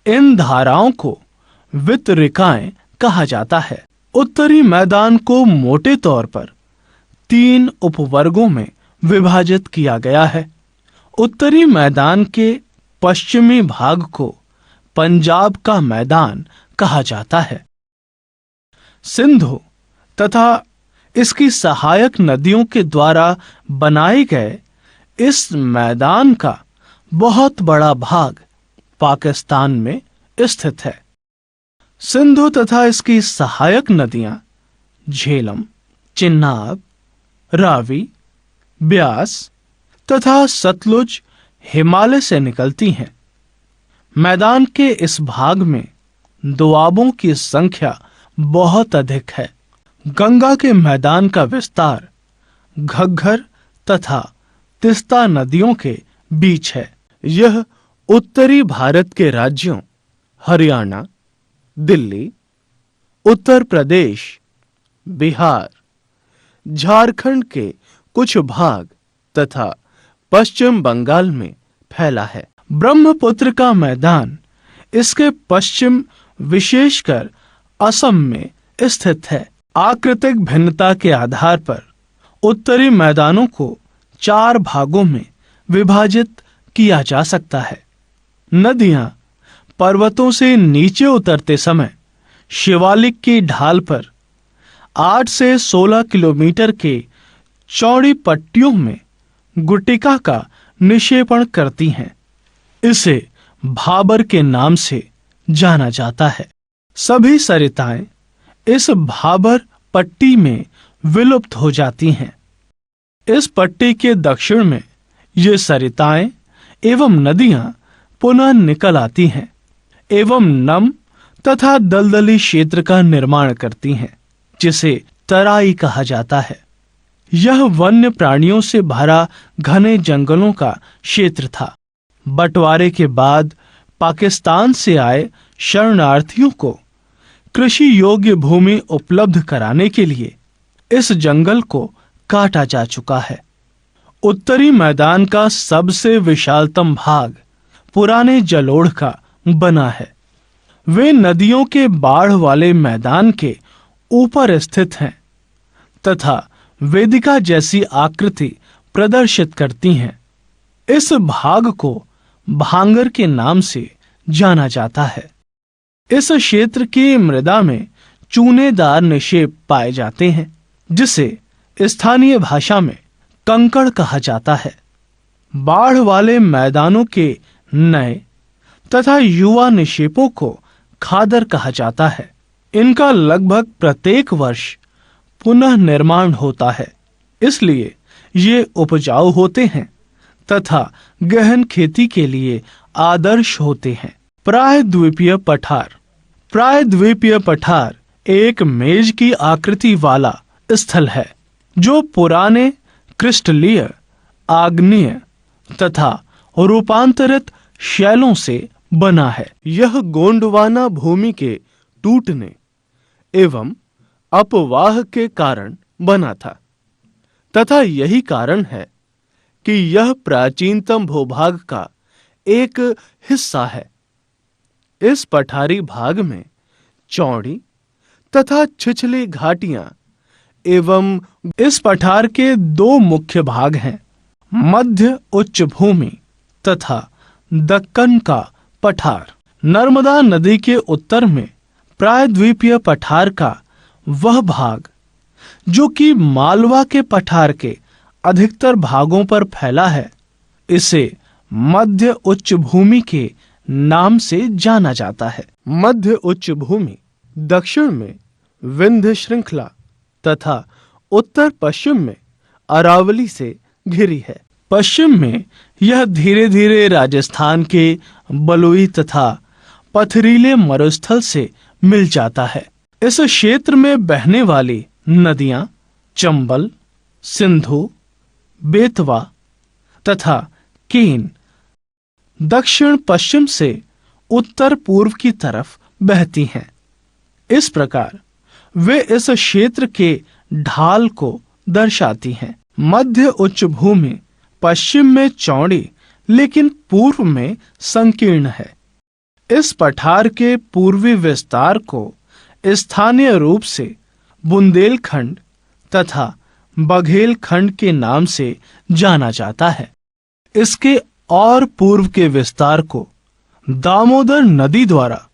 इन धाराओं को वितरिकाएं कहा जाता है। उत्तरी मैदान को मोटे तौर पर 3 उपवर्गों में विभाजित किया गया है। उत्तरी मैदान के पश्चिमी भाग को पंजाब का मैदान कहा जाता है। सिंधु तथा इसकी सहायक नदियों के द्वारा बनाए गए इस मैदान का बहुत बड़ा भाग पाकिस्तान में स्थित है। सिंधु तथा इसकी सहायक नदियां झेलम, चिनाब, रावी, ब्यास तथा सतलुज हिमालय से निकलती हैं। मैदान के इस भाग में दोआबों की संख्या बहुत अधिक है। गंगा के मैदान का विस्तार घग्गर तथा तिस्ता नदियों के बीच है। यह उत्तरी भारत के राज्यों हरियाणा, दिल्ली, उत्तर प्रदेश, बिहार, झारखंड के कुछ भाग तथा पश्चिम बंगाल में फैला है। ब्रह्मपुत्र का मैदान इसके पश्चिम, विशेषकर असम में स्थित है। आकृतिक भिन्नता के आधार पर उत्तरी मैदानों को 4 भागों में विभाजित किया जा सकता है। नदियां पर्वतों से नीचे उतरते समय शिवालिक की ढाल पर 8 से 16 किलोमीटर के चौड़ी पट्टियों में गुटिका का निक्षेपण करती हैं। इसे भाबर के नाम से जाना जाता है। सभी सरिताएं इस भाबर पट्टी में विलुप्त हो जाती हैं। इस पट्टी के दक्षिण में ये सरिताएं एवं नदियां पुनः निकल आती हैं एवं नम तथा दलदली क्षेत्र का निर्माण करती हैं, जिसे तराई कहा जाता है। यह वन्य प्राणियों से भरा घने जंगलों का क्षेत्र था। बंटवारे के बाद पाकिस्तान से आए शरणार्थियों को कृषि योग्य भूमि उपलब्ध कराने के लिए इस जंगल को काटा जा चुका है। उत्तरी मैदान का सबसे विशालतम भाग पुराने जलोढ़ का बना है। वे नदियों के बाढ़ वाले मैदान के ऊपर स्थित हैं तथा वेदिका जैसी आकृति प्रदर्शित करती हैं। इस भाग को भांगर के नाम से जाना जाता है। इस क्षेत्र की मृदा में चूनेदार निक्षेप पाए जाते हैं, जिसे स्थानीय भाषा में कंकड़ कहा जाता है। बाढ़ वाले मैदानों के नए तथा युवा निक्षेपों को खादर कहा जाता है। इनका लगभग प्रत्येक वर्ष पुनः निर्माण होता है, इसलिए ये उपजाऊ होते हैं तथा गहन खेती के लिए आदर्श होते हैं। प्रायद्वीपीय पठार एक मेज की आकृति वाला स्थल है जो पुराने क्रिस्टलीय, आग्नेय तथा रूपांतरित शैलों से बना है। यह गोंडवाना भूमि के टूटने एवं अपवाह के कारण बना था तथा यही कारण है कि यह प्राचीनतम भूभाग का एक हिस्सा है। इस पठारी भाग में चौड़ी तथा छिछली घाटियां एवं इस पठार के 2 मुख्य भाग हैं, मध्य उच्च भूमि तथा दक्कन का पठार। नर्मदा नदी के उत्तर में प्रायद्वीपीय पठार का वह भाग जो कि मालवा के पठार के अधिकतर भागों पर फैला है, इसे मध्य उच्च भूमि के नाम से जाना जाता है। मध्य उच्च भूमि दक्षिण में विंध्य श्रृंखला तथा उत्तर पश्चिम में अरावली से घिरी है। पश्चिम में यह धीरे धीरे राजस्थान के बलुई तथा पथरीले मरुस्थल से मिल जाता है। इस क्षेत्र में बहने वाली नदियां चंबल, सिंधु, बेतवा तथा केन दक्षिण पश्चिम से उत्तर पूर्व की तरफ बहती हैं। इस प्रकार वे इस क्षेत्र के ढाल को दर्शाती हैं। मध्य उच्च भूमि पश्चिम में चौड़ी लेकिन पूर्व में संकीर्ण है। इस पठार के पूर्वी विस्तार को स्थानीय रूप से बुंदेलखंड तथा बघेलखंड के नाम से जाना जाता है। इसके और पूर्व के विस्तार को दामोदर नदी द्वारा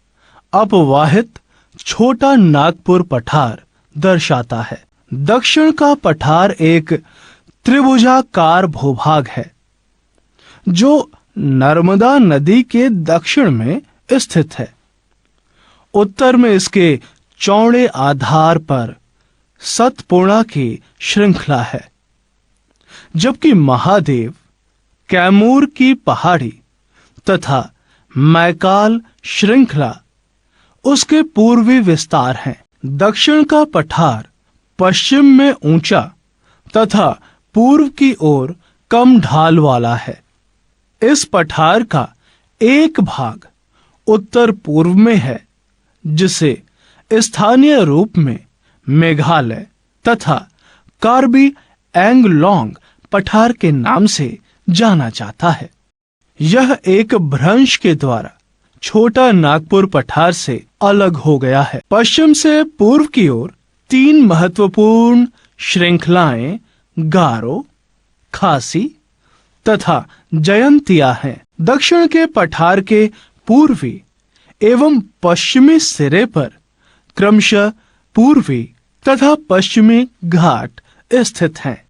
अपवाहित छोटा नागपुर पठार दर्शाता है। दक्षिण का पठार एक त्रिभुजाकार भूभाग है जो नर्मदा नदी के दक्षिण में स्थित है। उत्तर में इसके चौड़े आधार पर सतपुड़ा की श्रृंखला है, जबकि महादेव, कैमूर की पहाड़ी तथा मैकाल श्रृंखला उसके पूर्वी विस्तार हैं। दक्षिण का पठार पश्चिम में ऊंचा तथा पूर्व की ओर कम ढाल वाला है। इस पठार का एक भाग उत्तर पूर्व में है, जिसे स्थानीय रूप में मेघालय तथा कार्बी एंगलोंग पठार के नाम से जाना जाता है। यह एक भ्रंश के द्वारा छोटा नागपुर पठार से अलग हो गया है। पश्चिम से पूर्व की ओर 3 महत्वपूर्ण श्रृंखलाएं गारो, खासी तथा जयंतिया हैं। दक्षिण के पठार के पूर्वी एवं पश्चिमी सिरे पर क्रमशः पूर्वी तथा पश्चिमी घाट स्थित हैं।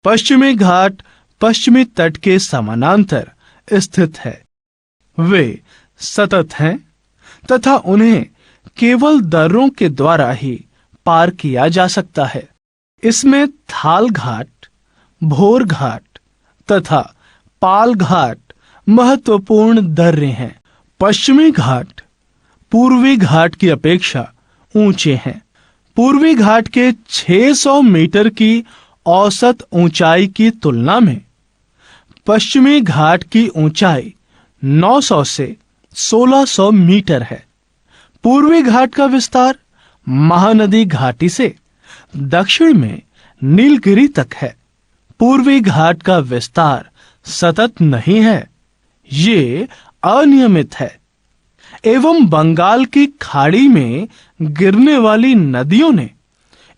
पश्चिमी घाट पश्चिमी तट के समानांतर स्थित है। वे सतत हैं तथा उन्हें केवल दर्रों के द्वारा ही पार किया जा सकता है। इसमें थाल घाट, भोर घाट तथा पाल घाट महत्वपूर्ण दर्रे हैं। पश्चिमी घाट पूर्वी घाट की अपेक्षा ऊंचे हैं। पूर्वी घाट के 600 मीटर की औसत ऊंचाई की तुलना में पश्चिमी घाट की ऊंचाई 900 से 1600 मीटर है। पूर्वी घाट का विस्तार महानदी घाटी से दक्षिण में नीलगिरी तक है। पूर्वी घाट का विस्तार सतत नहीं है, ये अनियमित है एवं बंगाल की खाड़ी में गिरने वाली नदियों ने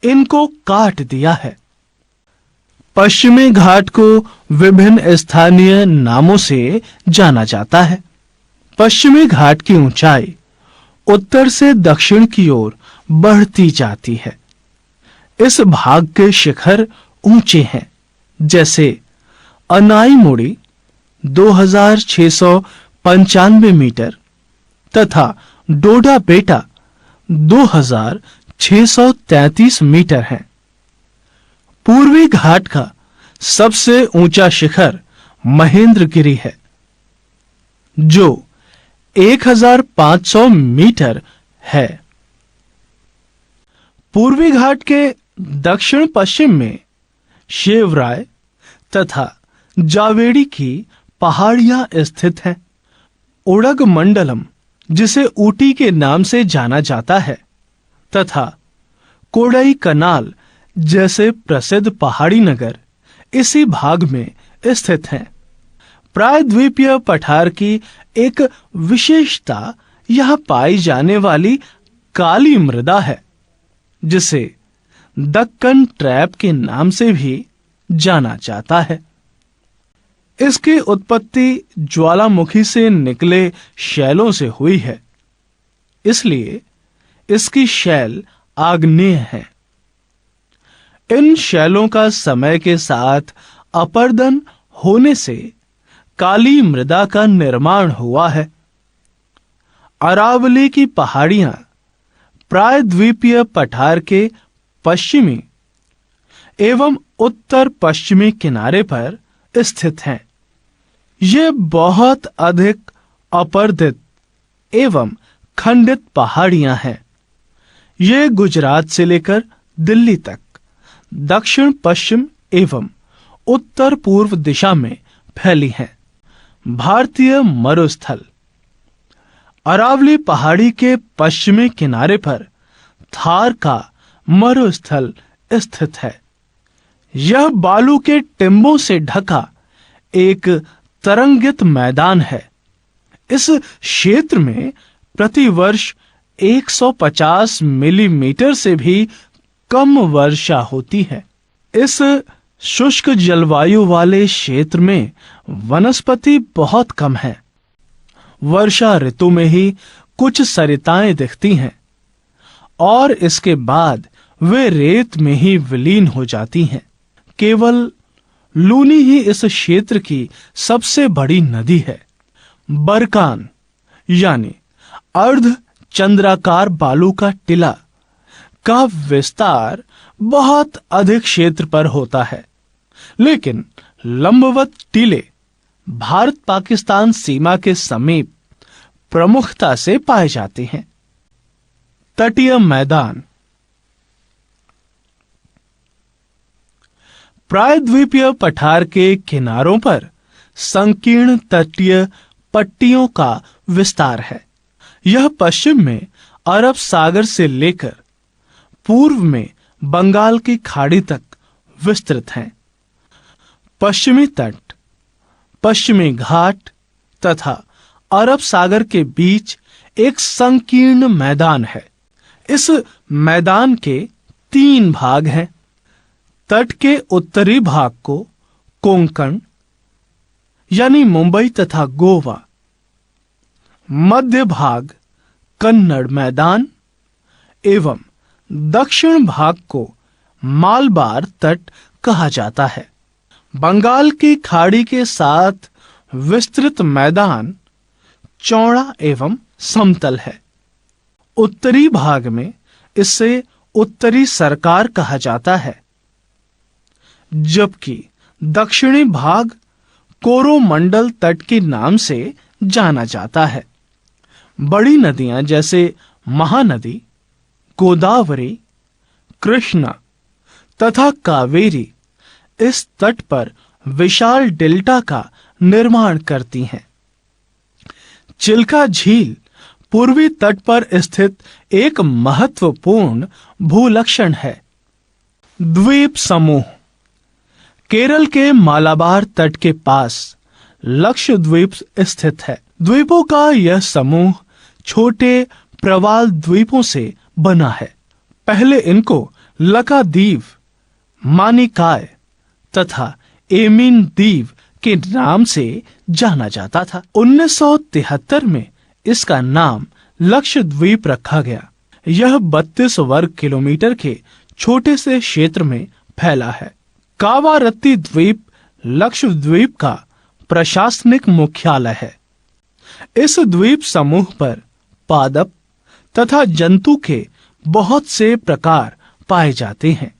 इनको काट दिया है। पश्चिमी घाट को विभिन्न स्थानीय नामों से जाना जाता है। पश्चिमी घाट की ऊंचाई उत्तर से दक्षिण की ओर बढ़ती जाती है। इस भाग के शिखर ऊंचे हैं, जैसे अनाईमुड़ी 2695 मीटर तथा डोडा बेटा 2633 मीटर है। पूर्वी घाट का सबसे ऊंचा शिखर महेंद्रगिरी है, जो 1500 मीटर है। पूर्वी घाट के दक्षिण पश्चिम में शेवराय तथा जावेड़ी की पहाड़ियां स्थित हैं। उड़ग मंडलम, जिसे ऊटी के नाम से जाना जाता है, तथा कोडई कनाल जैसे प्रसिद्ध पहाड़ी नगर इसी भाग में स्थित हैं। प्रायद्वीपीय पठार की एक विशेषता यहां पाई जाने वाली काली मृदा है, जिसे दक्कन ट्रैप के नाम से भी जाना जाता है। इसकी उत्पत्ति ज्वालामुखी से निकले शैलों से हुई है, इसलिए इसकी शैल आग्नेय है। इन शैलों का समय के साथ अपर्दन होने से काली मृदा का निर्माण हुआ है। अरावली की पहाड़ियां प्रायद्वीपीय पठार के पश्चिमी एवं उत्तर पश्चिमी किनारे पर स्थित हैं। ये बहुत अधिक अपर्दित एवं खंडित पहाड़ियां हैं। ये गुजरात से लेकर दिल्ली तक दक्षिण पश्चिम एवं उत्तर पूर्व दिशा में फैली हैं। भारतीय मरुस्थल अरावली पहाड़ी के पश्चिमी किनारे पर थार का मरुस्थल स्थित है। यह बालू के टिंबों से ढका एक तरंगित मैदान है। इस क्षेत्र में प्रतिवर्ष 150 मिलीमीटर से भी कम वर्षा होती है। इस शुष्क जलवायु वाले क्षेत्र में वनस्पति बहुत कम है। वर्षा ऋतु में ही कुछ सरिताएं दिखती हैं और इसके बाद वे रेत में ही विलीन हो जाती हैं। केवल लूनी ही इस क्षेत्र की सबसे बड़ी नदी है। बरकान यानी अर्ध चंद्राकार बालू का टीला का विस्तार बहुत अधिक क्षेत्र पर होता है, लेकिन लंबवत टीले भारत पाकिस्तान सीमा के समीप प्रमुखता से पाए जाते हैं। तटीय मैदान। प्रायद्वीपीय पठार के किनारों पर संकीर्ण तटीय पट्टियों का विस्तार है। यह पश्चिम में अरब सागर से लेकर पूर्व में बंगाल की खाड़ी तक विस्तृत हैं। पश्चिमी तट, पश्चिमी घाट तथा अरब सागर के बीच एक संकीर्ण मैदान है। इस मैदान के 3 भाग हैं। तट के उत्तरी भाग को कोंकण यानी मुंबई तथा गोवा, मध्य भाग कन्नड़ मैदान एवं दक्षिण भाग को मालबार तट कहा जाता है। बंगाल की खाड़ी के साथ विस्तृत मैदान चौड़ा एवं समतल है। उत्तरी भाग में इसे उत्तरी सरकार कहा जाता है, जबकि दक्षिणी भाग कोरोमंडल तट के नाम से जाना जाता है। बड़ी नदियां जैसे महानदी, गोदावरी, कृष्णा तथा कावेरी इस तट पर विशाल डेल्टा का निर्माण करती हैं। चिल्का झील पूर्वी तट पर स्थित एक महत्वपूर्ण भूलक्षण है। द्वीप समूह। केरल के मालाबार तट के पास लक्षद्वीप स्थित है। द्वीपों का यह समूह छोटे प्रवाल द्वीपों से बना है। पहले इनको लकादीव, मानिकाय तथा एमिन दीव के नाम से जाना जाता था। 1973 में इसका नाम लक्षद्वीप रखा गया। यह 32 वर्ग किलोमीटर के छोटे से क्षेत्र में फैला है। कावारत्ती द्वीप लक्षद्वीप का प्रशासनिक मुख्यालय है। इस द्वीप समूह पर पादप तथा जंतु के बहुत से प्रकार पाए जाते हैं।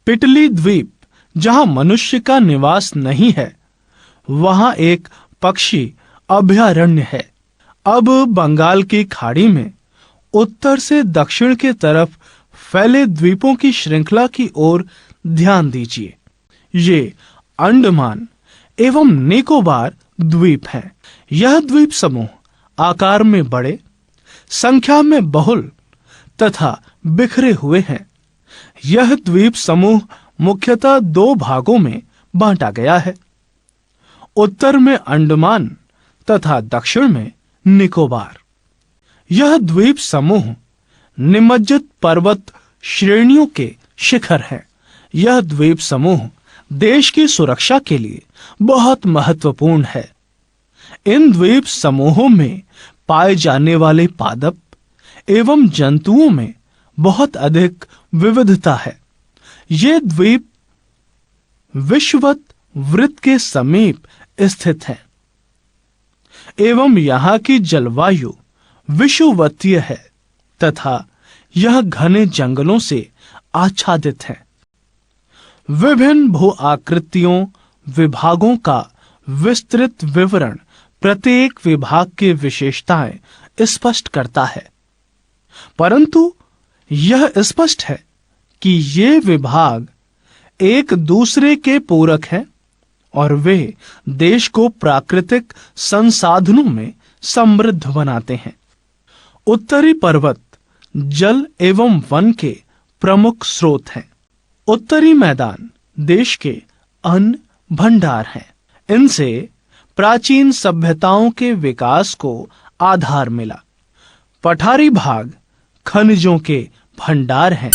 पिटली द्वीप, जहां मनुष्य का निवास नहीं है, वहां एक पक्षी अभयारण्य है। अब बंगाल की खाड़ी में उत्तर से दक्षिण के तरफ फैले द्वीपों की श्रृंखला की ओर ध्यान दीजिए। ये अंडमान एवं निकोबार द्वीप हैं। यह द्वीप समूह आकार में बड़े, संख्या में बहुल तथा बिखरे हुए हैं। यह द्वीप समूह मुख्यतः 2 भागों में बांटा गया है। उत्तर में अंडमान तथा दक्षिण में निकोबार। यह द्वीप समूह निमज्जित पर्वत श्रेणियों के शिखर हैं। यह द्वीप समूह देश की सुरक्षा के लिए बहुत महत्वपूर्ण है। इन द्वीप समूहों में पाए जाने वाले पादप एवं जंतुओं में बहुत अधिक विविधता है। ये द्वीप विषुवत वृत्त के समीप स्थित हैं एवं यहाँ की जलवायु विषुवतीय है तथा यह घने जंगलों से आच्छादित है। विभिन्न भू आकृतियों विभागों का विस्तृत विवरण प्रत्येक विभाग की विशेषताएं स्पष्ट करता है, परंतु यह स्पष्ट है कि ये विभाग एक दूसरे के पूरक हैं और वे देश को प्राकृतिक संसाधनों में समृद्ध बनाते हैं। उत्तरी पर्वत जल एवं वन के प्रमुख स्रोत हैं। उत्तरी मैदान देश के अन्न भंडार हैं। इनसे प्राचीन सभ्यताओं के विकास को आधार मिला। पठारी भाग खनिजों के भंडार हैं।